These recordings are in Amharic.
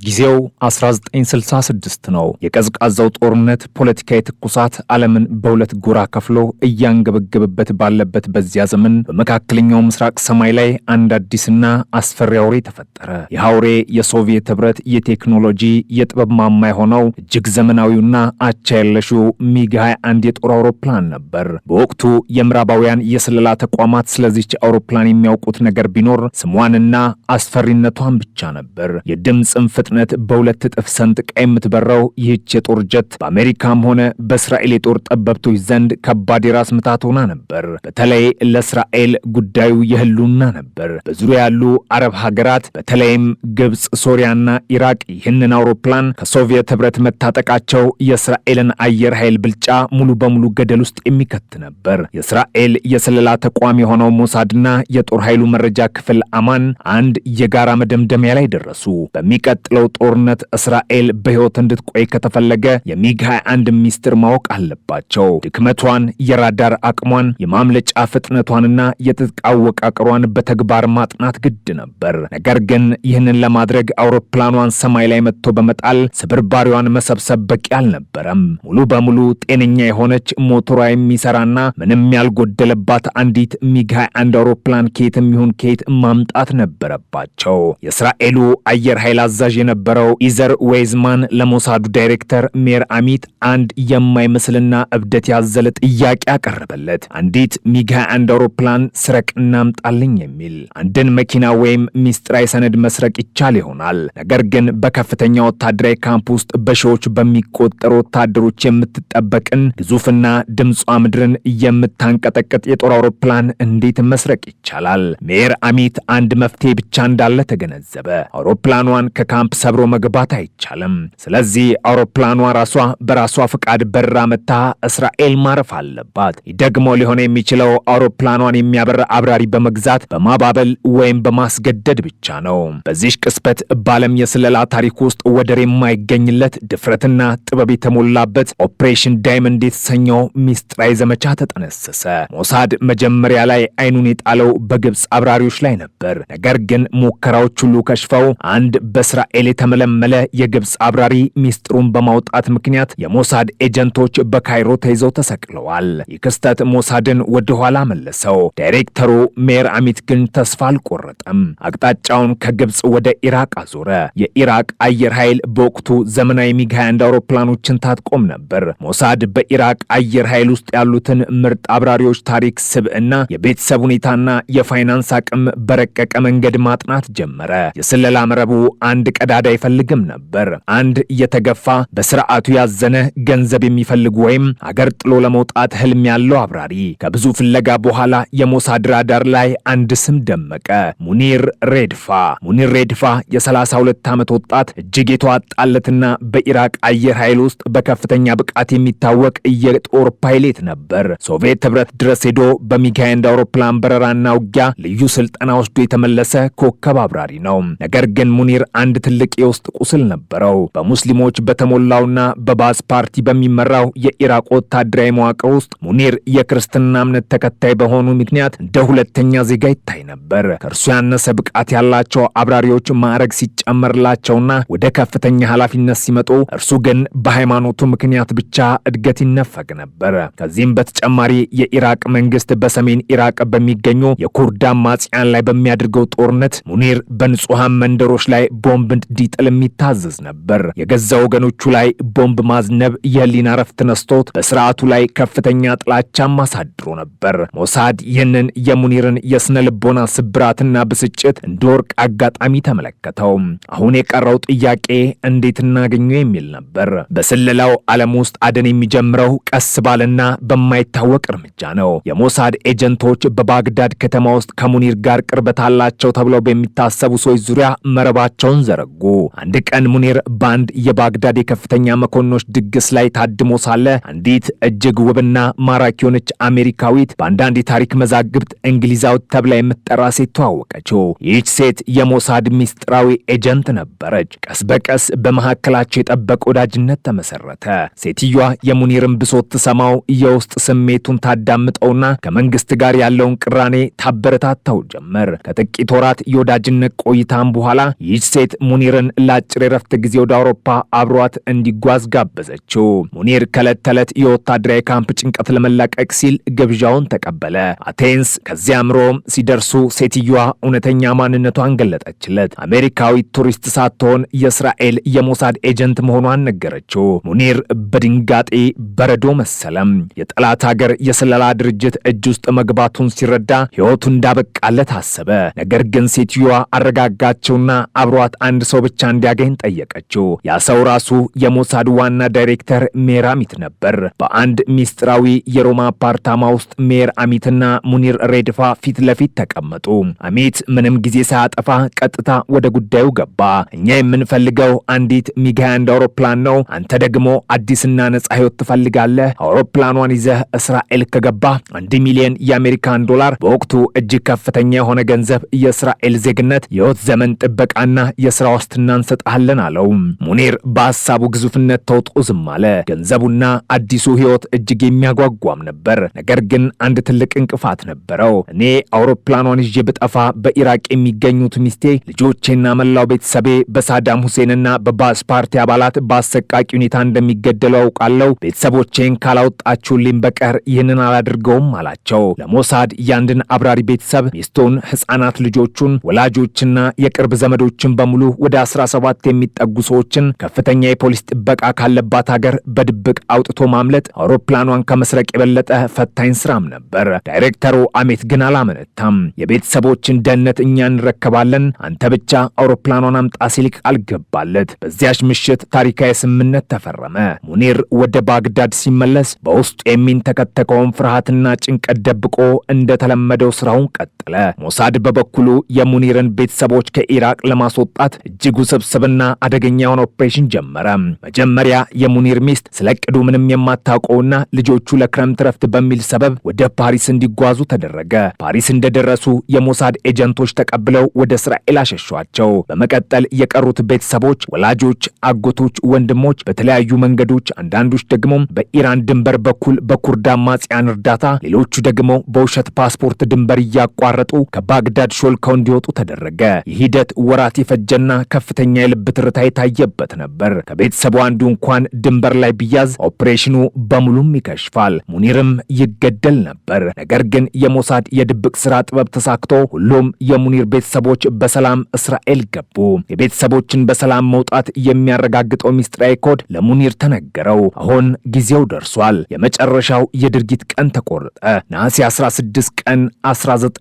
ጊዜው 1966 ነው። የቀዝቃዛው ጦርነት ፖለቲካዊ ትኩሳት ዓለምን በሁለት ጎራ ከፍሎ እያንገበገበበት ባለበት በዚያ ዘመን በመካከለኛው ምስራቅ ሰማይ ላይ አንድ አዲስና አስፈሪ አውሬ ተፈጠረ። ይህ አውሬ የሶቪየት ህብረት የቴክኖሎጂ የጥበብ ማማ የሆነው እጅግ ዘመናዊውና አቻ የለሽው ሚግ 21 የጦር አውሮፕላን ነበር። በወቅቱ የምዕራባውያን የስለላ ተቋማት ስለዚች አውሮፕላን የሚያውቁት ነገር ቢኖር ስሟንና አስፈሪነቷን ብቻ ነበር። የድምፅን ፍጥነት በሁለት እጥፍ ሰንጥቃ የምትበረው ይህች የጦር ጀት በአሜሪካም ሆነ በእስራኤል የጦር ጠበብቶች ዘንድ ከባድ የራስ ምታት ሆና ነበር። በተለይ ለእስራኤል ጉዳዩ የህልውና ነበር። በዙሪያ ያሉ አረብ ሀገራት በተለይም ግብፅ፣ ሶሪያና ኢራቅ ይህንን አውሮፕላን ከሶቪየት ህብረት መታጠቃቸው የእስራኤልን አየር ኃይል ብልጫ ሙሉ በሙሉ ገደል ውስጥ የሚከት ነበር። የእስራኤል የስለላ ተቋም የሆነው ሞሳድና የጦር ኃይሉ መረጃ ክፍል አማን አንድ የጋራ መደምደሚያ ላይ ደረሱ። በሚቀጥለው ጦርነት እስራኤል በህይወት እንድትቆይ ከተፈለገ የሚግ 21 ሚስጥር ማወቅ አለባቸው። ድክመቷን፣ የራዳር አቅሟን፣ የማምለጫ ፍጥነቷንና የትጥቅ አወቃቀሯን በተግባር ማጥናት ግድ ነበር። ነገር ግን ይህንን ለማድረግ አውሮፕላኗን ሰማይ ላይ መጥቶ በመጣል ስብርባሪዋን መሰብሰብ በቂ አልነበረም። ሙሉ በሙሉ ጤነኛ የሆነች ሞተሯ የሚሰራና ምንም ያልጎደለባት አንዲት ሚግ 21 አውሮፕላን ከየትም ይሁን ከየት ማምጣት ነበረባቸው። የእስራኤሉ አየር ኃይል አዛዥ የነበረው ኢዘር ዌይዝማን ለሞሳዱ ዳይሬክተር ሜር አሚት አንድ የማይመስልና እብደት ያዘለ ጥያቄ አቀረበለት። አንዲት ሚግ 21 አውሮፕላን ስረቅና አምጣልኝ የሚል። አንድን መኪና ወይም ሚስጥራዊ ሰነድ መስረቅ ይቻል ይሆናል። ነገር ግን በከፍተኛ ወታደራዊ ካምፕ ውስጥ በሺዎች በሚቆጠሩ ወታደሮች የምትጠበቅን ግዙፍና ድምጿ ምድርን የምታንቀጠቅጥ የጦር አውሮፕላን እንዴት መስረቅ ይቻላል? ሜር አሚት አንድ መፍትሄ ብቻ እንዳለ ተገነዘበ። አውሮፕላኗን ከካምፕ ሰብሮ መግባት አይቻልም። ስለዚህ አውሮፕላኗ ራሷ በራሷ ፍቃድ በራ መታ እስራኤል ማረፍ አለባት። ደግሞ ሊሆን የሚችለው አውሮፕላኗን የሚያበር አብራሪ በመግዛት በማባበል ወይም በማስገደድ ብቻ ነው። በዚህ ቅስበት በዓለም የስለላ ታሪክ ውስጥ ወደር የማይገኝለት ድፍረትና ጥበብ የተሞላበት ኦፕሬሽን ዳይመንድ የተሰኘው ሚስጥራዊ ዘመቻ ተጠነሰሰ። ሞሳድ መጀመሪያ ላይ አይኑን የጣለው በግብፅ አብራሪዎች ላይ ነበር። ነገር ግን ሙከራዎች ሁሉ ከሽፈው አንድ በእስራኤል የተመለመለ የግብፅ አብራሪ ሚስጥሩን በማውጣት ምክንያት የሞሳድ ኤጀንቶች በካይሮ ተይዘው ተሰቅለዋል። ይህ ክስተት ሞሳድን ወደ ኋላ መለሰው። ዳይሬክተሩ ሜር አሚት ግን ተስፋ አልቆረጠም። አቅጣጫውን ከግብፅ ወደ ኢራቅ አዞረ። የኢራቅ አየር ኃይል በወቅቱ ዘመናዊ ሚግ 21 አውሮፕላኖችን ታጥቆም ነበር። ሞሳድ በኢራቅ አየር ኃይል ውስጥ ያሉትን ምርጥ አብራሪዎች ታሪክ፣ ስብዕና፣ የቤተሰብ ሁኔታና የፋይናንስ አቅም በረቀቀ መንገድ ማጥናት ጀመረ። የስለላ መረቡ አንድ ቀዳዳ አይፈልግም ነበር። አንድ የተገፋ በስርዓቱ ያዘነ ገንዘብ የሚፈልግ ወይም አገር ጥሎ ለመውጣት ህልም ያለው አብራሪ። ከብዙ ፍለጋ በኋላ የሞሳድ ራዳር ላይ አንድ ስም ደመቀ። ሙኒር ሬድፋ። ሙኒር ሬድፋ የ32 ዓመት ወጣት እጅግ የተዋጣለትና በኢራቅ አየር ኃይል ውስጥ በከፍተኛ ብቃት የሚታወቅ የጦር ፓይሌት ነበር። ሶቪየት ህብረት ድረስ ሄዶ በሚግ 21 አውሮፕላን በረራና ውጊያ ልዩ ስልጠና ወስዶ የተመለሰ ኮከብ አብራሪ ነው። ነገር ግን ሙኒር አንድ ትልቅ የውስጥ ቁስል ነበረው። በሙስሊሞች በተሞላውና በባዝ ፓርቲ በሚመራው የኢራቅ ወታደራዊ መዋቅር ውስጥ ሙኒር የክርስትና እምነት ተከታይ በሆኑ ምክንያት እንደ ሁለተኛ ዜጋ ይታይ ነበር። ከእርሱ ያነሰ ብቃት ያላቸው አብራሪዎች ማዕረግ ሲጨመርላቸውና ወደ ከፍተኛ ኃላፊነት ሲመጡ፣ እርሱ ግን በሃይማኖቱ ምክንያት ብቻ እድገት ይነፈግ ነበር። ከዚህም በተጨማሪ የኢራቅ መንግስት በሰሜን ኢራቅ በሚገኙ የኩርድ አማጽያን ላይ በሚያደርገው ጦርነት ሙኒር በንጹሃን መንደሮች ላይ ቦምብ እንዲጥል የሚታዘዝ ነበር። የገዛ ወገኖቹ ላይ ቦምብ ማዝነብ የህሊና ረፍት ነስቶት በስርዓቱ ላይ ከፍተኛ ጥላቻም አሳድሮ ነበር። ሞሳድ ይህንን የሙኒርን የስነ ልቦና ስብራትና ብስጭት እንደ ወርቅ አጋጣሚ ተመለከተው። አሁን የቀረው ጥያቄ እንዴት እናገኘው የሚል ነበር። በስለላው ዓለም ውስጥ አደን የሚጀምረው ቀስ ባለና በማይታወቅ እርምጃ ነው። የሞሳድ ኤጀንቶች በባግዳድ ከተማ ውስጥ ከሙኒር ጋር ቅርበት አላቸው ተብለው በሚታሰቡ ሰዎች ዙሪያ መረባቸውን ዘረጉ። አንድ ቀን ሙኒር በአንድ የባግዳድ የከፍተኛ መኮንኖች ድግስ ላይ ታድሞ ሳለ አንዲት እጅግ ውብና ማራኪ የሆነች አሜሪካዊት በአንዳንድ የታሪክ መዛግብት እንግሊዛዊት ተብላ የምትጠራ ሴት ተዋወቀችው። ይህች ሴት የሞሳድ ሚስጥራዊ ኤጀንት ነበረች። ቀስ በቀስ በመካከላቸው የጠበቀ ወዳጅነት ተመሰረተ። ሴትዮዋ የሙኒርን ብሶት ትሰማው፣ የውስጥ ስሜቱን ታዳምጠውና ከመንግስት ጋር ያለውን ቅራኔ ታበረታታው ጀመር። ከጥቂት ወራት የወዳጅነት ቆይታም በኋላ ይህች ሴት ሙኒር ሙኒርን ለአጭር የረፍት ጊዜ ወደ አውሮፓ አብሯት እንዲጓዝ ጋበዘችው። ሙኒር ከዕለት ተዕለት የወታደራዊ ካምፕ ጭንቀት ለመላቀቅ ሲል ግብዣውን ተቀበለ። አቴንስ ከዚያም ሮም ሲደርሱ ሴትዮዋ እውነተኛ ማንነቷን ገለጠችለት። አሜሪካዊ ቱሪስት ሳትሆን የእስራኤል የሞሳድ ኤጀንት መሆኗን ነገረችው። ሙኒር በድንጋጤ በረዶ መሰለም። የጠላት ሀገር የስለላ ድርጅት እጅ ውስጥ መግባቱን ሲረዳ ሕይወቱ እንዳበቃለት አሰበ። ነገር ግን ሴትዮዋ አረጋጋቸውና አብሯት አንድ ሰው ብቻ እንዲያገኝ ጠየቀችው። ያ ሰው ራሱ የሞሳድ ዋና ዳይሬክተር ሜር አሚት ነበር። በአንድ ሚስጥራዊ የሮማ አፓርታማ ውስጥ ሜር አሚትና ሙኒር ሬድፋ ፊት ለፊት ተቀመጡ። አሚት ምንም ጊዜ ሳያጠፋ ቀጥታ ወደ ጉዳዩ ገባ። እኛ የምንፈልገው አንዲት ሚግ 21 አውሮፕላን ነው። አንተ ደግሞ አዲስና ነጻ ህይወት ትፈልጋለህ። አውሮፕላኗን ይዘህ እስራኤል ከገባ 1 ሚሊዮን የአሜሪካን ዶላር፣ በወቅቱ እጅግ ከፍተኛ የሆነ ገንዘብ፣ የእስራኤል ዜግነት፣ የህይወት ዘመን ጥበቃና የሥራ ዋስትና እንሰጣለን አለው። ሙኒር በሐሳቡ ግዙፍነት ተውጦ ዝም አለ። ገንዘቡና አዲሱ ህይወት እጅግ የሚያጓጓም ነበር። ነገር ግን አንድ ትልቅ እንቅፋት ነበረው። እኔ አውሮፕላኗን ይዤ ብጠፋ በኢራቅ የሚገኙት ሚስቴ፣ ልጆቼና መላው ቤተሰቤ በሳዳም ሁሴንና በባስ ፓርቲ አባላት በአሰቃቂ ሁኔታ እንደሚገደሉ አውቃለሁ። ቤተሰቦቼን ካላወጣችሁልኝ በቀር ይህንን አላድርገውም አላቸው። ለሞሳድ ያንድን አብራሪ ቤተሰብ፣ ሚስቱን፣ ህፃናት ልጆቹን፣ ወላጆችና የቅርብ ዘመዶችን በሙሉ ወደ 17 የሚጠጉ ሰዎችን ከፍተኛ የፖሊስ ጥበቃ ካለባት ሀገር በድብቅ አውጥቶ ማምለጥ አውሮፕላኗን ከመስረቅ የበለጠ ፈታኝ ስራም ነበር። ዳይሬክተሩ አሜት ግን አላመነታም። የቤተሰቦችን ደህንነት እኛ እንረከባለን፣ አንተ ብቻ አውሮፕላኗን አምጣ ሲል ቃል ገባለት። በዚያች ምሽት ታሪካዊ ስምምነት ተፈረመ። ሙኒር ወደ ባግዳድ ሲመለስ በውስጡ የሚንተከተከውን ፍርሃትና ጭንቀት ደብቆ እንደተለመደው ስራውን ቀጠለ። ሞሳድ በበኩሉ የሙኒርን ቤተሰቦች ከኢራቅ ለማስወጣት እጅግ ውስብስብና አደገኛ የሆነ ኦፕሬሽን ጀመረ። መጀመሪያ የሙኒር ሚስት ስለ ዕቅዱ ምንም የማታውቀውና ልጆቹ ለክረምት ረፍት በሚል ሰበብ ወደ ፓሪስ እንዲጓዙ ተደረገ። ፓሪስ እንደደረሱ የሞሳድ ኤጀንቶች ተቀብለው ወደ እስራኤል አሸሿቸው። በመቀጠል የቀሩት ቤተሰቦች፣ ወላጆች፣ አጎቶች፣ ወንድሞች በተለያዩ መንገዶች፣ አንዳንዶች ደግሞ በኢራን ድንበር በኩል በኩርድ አማጽያን እርዳታ፣ ሌሎቹ ደግሞ በውሸት ፓስፖርት ድንበር እያቋረጡ ከባግዳድ ሾልከው እንዲወጡ ተደረገ። ይህ ሂደት ወራት የፈጀና ከፍተኛ የልብ ትርታ የታየበት ነበር። ከቤተሰቡ አንዱ እንኳን ድንበር ላይ ቢያዝ ኦፕሬሽኑ በሙሉም ይከሽፋል፣ ሙኒርም ይገደል ነበር። ነገር ግን የሞሳድ የድብቅ ስራ ጥበብ ተሳክቶ ሁሉም የሙኒር ቤተሰቦች በሰላም እስራኤል ገቡ። የቤተሰቦችን በሰላም መውጣት የሚያረጋግጠው ሚስጥራዊ ኮድ ለሙኒር ተነገረው። አሁን ጊዜው ደርሷል። የመጨረሻው የድርጊት ቀን ተቆረጠ። ነሐሴ 16 ቀን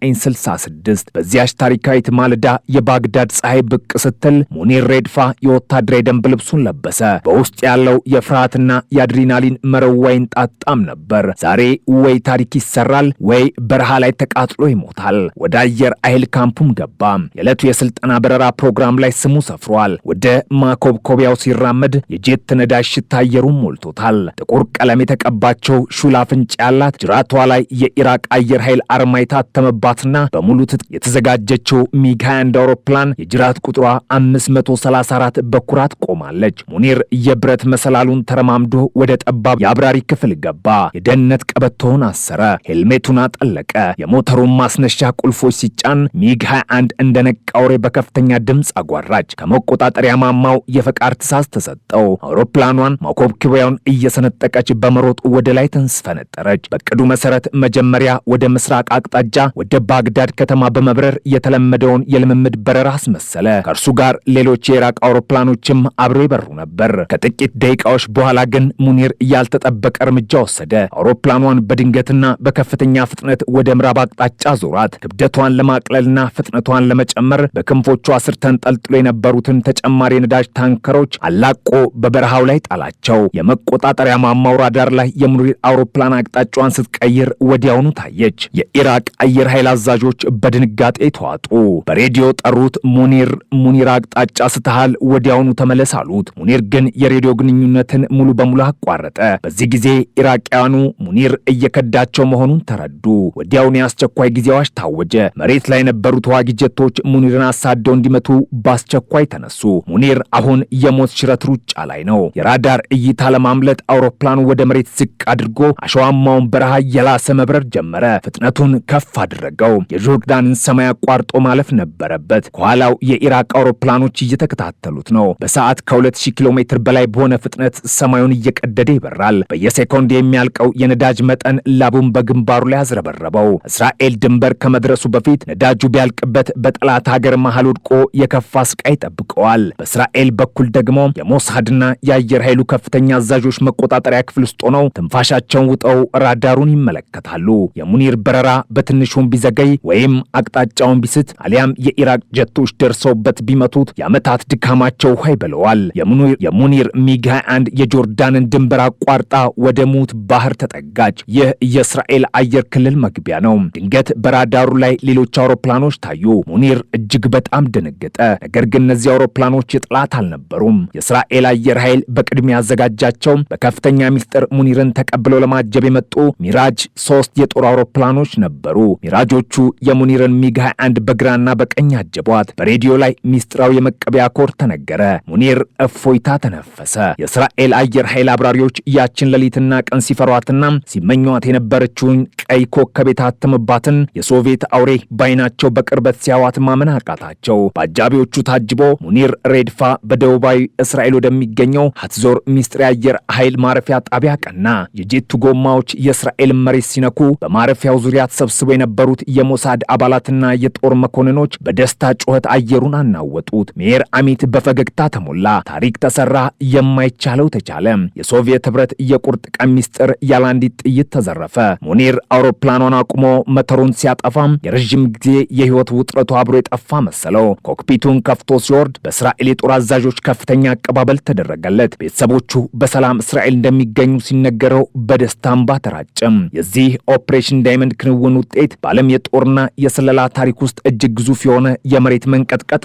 1966 በዚያች ታሪካዊት ማለዳ የባግዳድ ፀሐይ ብቅ ስትል ሙኒር ሬድፋ የወታደራዊ ደንብ ልብሱን ለበሰ። በውስጥ ያለው የፍርሃትና የአድሪናሊን መረዋይን ጣጣም ነበር። ዛሬ ወይ ታሪክ ይሰራል ወይ በረሃ ላይ ተቃጥሎ ይሞታል። ወደ አየር ኃይል ካምፑም ገባ። የዕለቱ የስልጠና በረራ ፕሮግራም ላይ ስሙ ሰፍሯል። ወደ ማኮብኮቢያው ሲራመድ የጄት ነዳጅ ሽታ አየሩን ሞልቶታል። ጥቁር ቀለም የተቀባቸው ሹል አፍንጫ ያላት፣ ጅራቷ ላይ የኢራቅ አየር ኃይል አርማ የታተመባትና በሙሉ ትጥቅ የተዘጋጀችው ሚግ 21 አውሮፕላን የጅራት ቁጥሯ 534 በኩራት ቆማለች። ሙኒር የብረት መሰላሉን ተረማምዶ ወደ ጠባብ የአብራሪ ክፍል ገባ። የደህንነት ቀበቶውን አሰረ። ሄልሜቱን አጠለቀ። የሞተሩን ማስነሻ ቁልፎች ሲጫን ሚግ 21 እንደነቃ አውሬ በከፍተኛ ድምፅ አጓራች። ከመቆጣጠሪያ ማማው የፈቃድ ትዕዛዝ ተሰጠው። አውሮፕላኗን ማኮብኮቢያውን እየሰነጠቀች በመሮጥ ወደ ላይ ተንስፈነጠረች። በቅዱ መሰረት መጀመሪያ ወደ ምስራቅ አቅጣጫ ወደ ባግዳድ ከተማ በመብረር የተለመደውን የልምምድ በረራ አስመሰለ። ከእርሱ ጋር ሌሎች የኢራቅ አውሮፕላኖችም አብረው ይበሩ ነበር። ከጥቂት ደቂቃዎች በኋላ ግን ሙኒር ያልተጠበቀ እርምጃ ወሰደ። አውሮፕላኗን በድንገትና በከፍተኛ ፍጥነት ወደ ምዕራብ አቅጣጫ ዞራት። ክብደቷን ለማቅለልና ፍጥነቷን ለመጨመር በክንፎቿ ስር ተንጠልጥሎ የነበሩትን ተጨማሪ የነዳጅ ታንከሮች አላቆ በበረሃው ላይ ጣላቸው። የመቆጣጠሪያ ማማው ራዳር ላይ የሙኒር አውሮፕላን አቅጣጫዋን ስትቀይር ወዲያውኑ ታየች። የኢራቅ አየር ኃይል አዛዦች በድንጋጤ ተዋጡ። በሬዲዮ ጠሩት። ሙኒር አቅጣጫ ስተሃል፣ ወዲያውኑ ተመለስ አሉት። ሙኒር ግን የሬዲዮ ግንኙነትን ሙሉ በሙሉ አቋረጠ። በዚህ ጊዜ ኢራቂያኑ ሙኒር እየከዳቸው መሆኑን ተረዱ። ወዲያውኑ የአስቸኳይ ጊዜ አዋጅ ታወጀ። መሬት ላይ የነበሩ ተዋጊ ጀቶች ሙኒርን አሳደው እንዲመቱ በአስቸኳይ ተነሱ። ሙኒር አሁን የሞት ሽረት ሩጫ ላይ ነው። የራዳር እይታ ለማምለጥ አውሮፕላኑ ወደ መሬት ዝቅ አድርጎ አሸዋማውን በረሃ የላሰ መብረር ጀመረ። ፍጥነቱን ከፍ አድርገው የጆርዳንን ሰማይ አቋርጦ ማለፍ ነበረበት። ከኋላው የኢራቅ አውሮፕላኖች አውሮፕላኖች እየተከታተሉት ነው። በሰዓት ከ2000 ኪሎ ሜትር በላይ በሆነ ፍጥነት ሰማዩን እየቀደደ ይበራል። በየሴኮንድ የሚያልቀው የነዳጅ መጠን ላቡን በግንባሩ ላይ አዝረበረበው። እስራኤል ድንበር ከመድረሱ በፊት ነዳጁ ቢያልቅበት በጠላት ሀገር መሃል ወድቆ የከፋ ስቃይ ጠብቀዋል። በእስራኤል በኩል ደግሞ የሞሳድና የአየር ኃይሉ ከፍተኛ አዛዦች መቆጣጠሪያ ክፍል ውስጥ ሆነው ትንፋሻቸውን ውጠው ራዳሩን ይመለከታሉ። የሙኒር በረራ በትንሹም ቢዘገይ ወይም አቅጣጫውን ቢስት አሊያም የኢራቅ ጀቶች ደርሰውበት ቢመቱት የዓመታት ድካማቸው ውሃ ይበለዋል። የሙኒር ሚግ 21 የጆርዳንን ድንበር አቋርጣ ወደ ሙት ባህር ተጠጋች። ይህ የእስራኤል አየር ክልል መግቢያ ነው። ድንገት በራዳሩ ላይ ሌሎች አውሮፕላኖች ታዩ። ሙኒር እጅግ በጣም ደነገጠ። ነገር ግን እነዚህ አውሮፕላኖች የጠላት አልነበሩም። የእስራኤል አየር ኃይል በቅድሚያ ያዘጋጃቸው በከፍተኛ ሚስጥር ሙኒርን ተቀብለው ለማጀብ የመጡ ሚራጅ 3 የጦር አውሮፕላኖች ነበሩ። ሚራጆቹ የሙኒርን ሚግ 21 በግራና በቀኝ አጀቧት። በሬዲዮ ላይ ሚስጥራዊ የመቀበያ ኮድ ተነገረ። ሙኒር እፎይታ ተነፈሰ። የእስራኤል አየር ኃይል አብራሪዎች ያችን ሌሊትና ቀን ሲፈሯትና ሲመኟት የነበረችውን ቀይ ኮከብ የታተመባትን የሶቪየት አውሬ ባይናቸው በቅርበት ሲያዋት ማመን አቃታቸው። በአጃቢዎቹ ታጅቦ ሙኒር ሬድፋ በደቡባዊ እስራኤል ወደሚገኘው ሃትዞር ሚስጥር የአየር ኃይል ማረፊያ ጣቢያ ቀና። የጄቱ ጎማዎች የእስራኤል መሬት ሲነኩ በማረፊያው ዙሪያ ተሰብስበው የነበሩት የሞሳድ አባላትና የጦር መኮንኖች በደስታ ጩኸት አየሩን አናወጡት። ሜር አሚት በፈገግታ ተሞላ። ታሪክ ተሰራ፣ የማይቻለው ተቻለ። የሶቪየት ህብረት የቁርጥ ቀን ሚስጥር ያለ አንዲት ጥይት ተዘረፈ። ሙኒር አውሮፕላኗን አቁሞ መተሩን ሲያጠፋም የረዥም ጊዜ የህይወት ውጥረቱ አብሮ የጠፋ መሰለው። ኮክፒቱን ከፍቶ ሲወርድ በእስራኤል የጦር አዛዦች ከፍተኛ አቀባበል ተደረገለት። ቤተሰቦቹ በሰላም እስራኤል እንደሚገኙ ሲነገረው በደስታ እንባ ተራጨም። የዚህ ኦፕሬሽን ዳይመንድ ክንውን ውጤት በዓለም የጦርና የስለላ ታሪክ ውስጥ እጅግ ግዙፍ የሆነ የመሬት መንቀጥቀጥ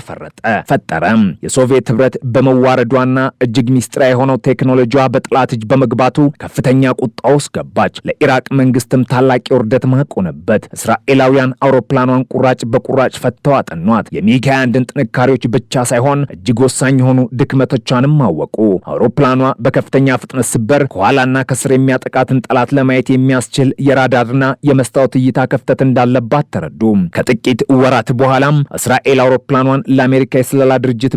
ፈጠረ። የሶቪየት ህብረት በመዋረዷና እጅግ ሚስጥራዊ የሆነው ቴክኖሎጂዋ በጠላት እጅ በመግባቱ ከፍተኛ ቁጣ ውስጥ ገባች። ለኢራቅ መንግስትም ታላቅ የውርደት ማቅ ሆነበት። እስራኤላውያን አውሮፕላኗን ቁራጭ በቁራጭ ፈተው አጠኗት። የሚግ 21ን ጥንካሬዎች ብቻ ሳይሆን እጅግ ወሳኝ የሆኑ ድክመቶቿንም አወቁ። አውሮፕላኗ በከፍተኛ ፍጥነት ስበር ከኋላና ከስር የሚያጠቃትን ጠላት ለማየት የሚያስችል የራዳርና የመስታወት እይታ ክፍተት እንዳለባት ተረዱ። ከጥቂት ወራት በኋላም እስራኤል አውሮፕላኗን ለአሜሪካ የስለላ ድርጅት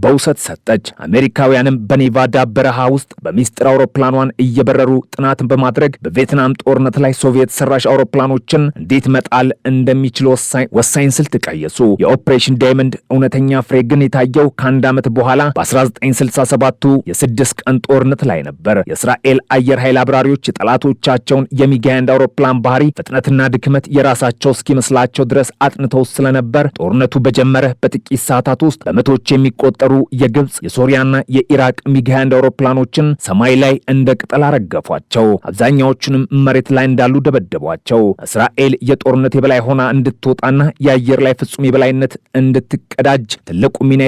በውሰት ሰጠች። አሜሪካውያንም በኔቫዳ በረሃ ውስጥ በሚስጥር አውሮፕላኗን እየበረሩ ጥናት በማድረግ በቪየትናም ጦርነት ላይ ሶቪየት ሰራሽ አውሮፕላኖችን እንዴት መጣል እንደሚችል ወሳኝ ስልት ቀየሱ። የኦፕሬሽን ዳይመንድ እውነተኛ ፍሬ ግን የታየው ከአንድ ዓመት በኋላ በ1967ቱ የ6 ቀን ጦርነት ላይ ነበር። የእስራኤል አየር ኃይል አብራሪዎች የጠላቶቻቸውን የሚግ 21 አውሮፕላን ባህሪ ፍጥነትና ድክመት የራሳቸው እስኪመስላቸው ድረስ አጥንተው ስለነበር ጦርነቱ በጀመረ በጥቂት ሰዓታት ውስጥ በመቶዎች የሚቆጠሩ የግብፅ የሶሪያና የኢራቅ ሚግ 21 አውሮፕላኖችን ሰማይ ላይ እንደ ቅጠል አረገፏቸው። አብዛኛዎቹንም መሬት ላይ እንዳሉ ደበደቧቸው። እስራኤል የጦርነት የበላይ ሆና እንድትወጣና የአየር ላይ ፍጹም የበላይነት እንድትቀዳጅ ትልቁ ሚና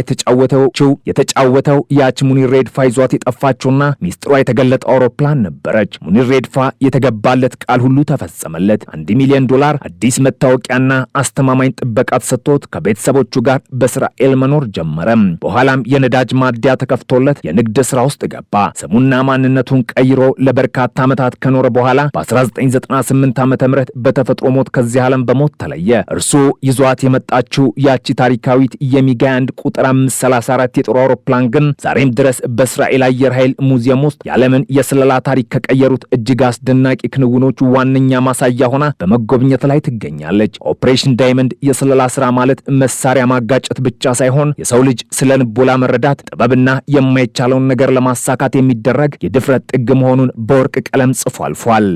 የተጫወተው ያች ሙኒር ሬድፋ ይዟት የጠፋችውና ሚስጥሯ የተገለጠ አውሮፕላን ነበረች። ሙኒር ሬድፋ የተገባለት ቃል ሁሉ ተፈጸመለት። $1 ሚሊዮን አዲስ መታወቂያና አስተማማኝ ጥበቃ ተሰጥቶት ከቤተሰቦቹ ጋር በእስራኤል መኖር ጀመረ። በኋላም የነዳጅ ማደያ ተከፍቶለት የንግድ ስራ ውስጥ ገባ። ስሙና ማንነቱን ቀይሮ ለበርካታ ዓመታት ከኖረ በኋላ በ1998 ዓ.ም በተፈጥሮ ሞት ከዚህ ዓለም በሞት ተለየ። እርሱ ይዟት የመጣችው ያቺ ታሪካዊት የሚግ 21 ቁጥር 534 የጦር አውሮፕላን ግን ዛሬም ድረስ በእስራኤል አየር ኃይል ሙዚየም ውስጥ የዓለምን የስለላ ታሪክ ከቀየሩት እጅግ አስደናቂ ክንውኖች ዋነኛ ማሳያ ሆና በመጎብኘት ላይ ትገኛለች። ኦፕሬሽን ዳይመንድ የስለላ ስራ ማለት መሳሪያ ማጋጨት ብቻ ሳይሆን የሰው ልጅ ስለ ልቦና መረዳት ጥበብና የማይቻለውን ነገር ለማሳካት የሚደረግ የድፍረት ጥግ መሆኑን በወርቅ ቀለም ጽፎ አልፏል።